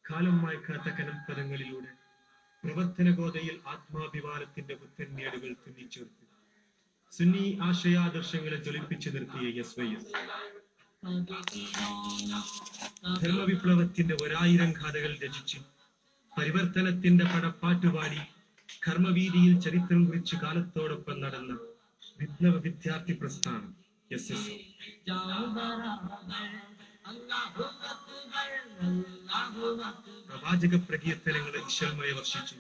കാലം മായ്ക്കാത്ത കനൽപ്പദങ്ങളിലൂടെ പ്രവർത്തന ഗോതയിൽ ആത്മാഭിമാനത്തിന്റെ പുത്തന്നേടുകൾ തുന്നിച്ചേർത്ത് സുന്നി ആശയാദർശങ്ങളെ ജ്വലിപ്പിച്ചു നിർത്തിയ SYS ധർമ്മവിപ്ലവത്തിന്റെ 1000 ഗാഥകൾ രചിച്ച് പരിവർത്തനത്തിന്റെ പടപ്പാട്ടുപാടി കർമ്മവീതിയിൽ ചരിത്രം കുറിച്ച് കാലത്തോടൊപ്പം നടന്ന വിപ്ലവ വിദ്യാർത്ഥി പ്രസ്ഥാനം SSO. പ്രവാചക പ്രകീർത്തനങ്ങളെ വിശൽമയ വർഷിച്ചു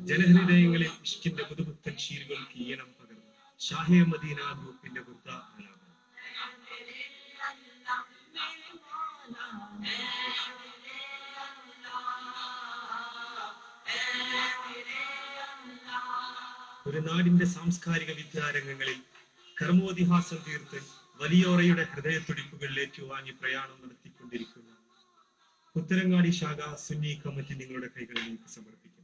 ജനഹൃദയങ്ങളിൽ ഇഷ്കിന്റെ പുതുപുത്തൻ ശീലുകൾക്ക് ഈണം പകർന്നു ഷാഹെ മദീന ഗ്രൂപ്പിന്റെ വൃദ്ധ ആലാപനം. ഒരു നാടിന്റെ സാംസ്കാരിക വിദ്യാരംഗങ്ങളിൽ കർമ്മോതിഹാസം തീർത്ത് വലിയോറയുടെ ഹൃദയത്തുടിപ്പുകൾ ഏറ്റുവാങ്ങി പ്രയാണം നടത്തിക്കൊണ്ടിരിക്കുന്ന പുത്തരങ്ങാടി ശാഖ സുന്നി കമ്മിറ്റി നിങ്ങളുടെ കൈകളിലേക്ക് സമർപ്പിക്കുന്നു.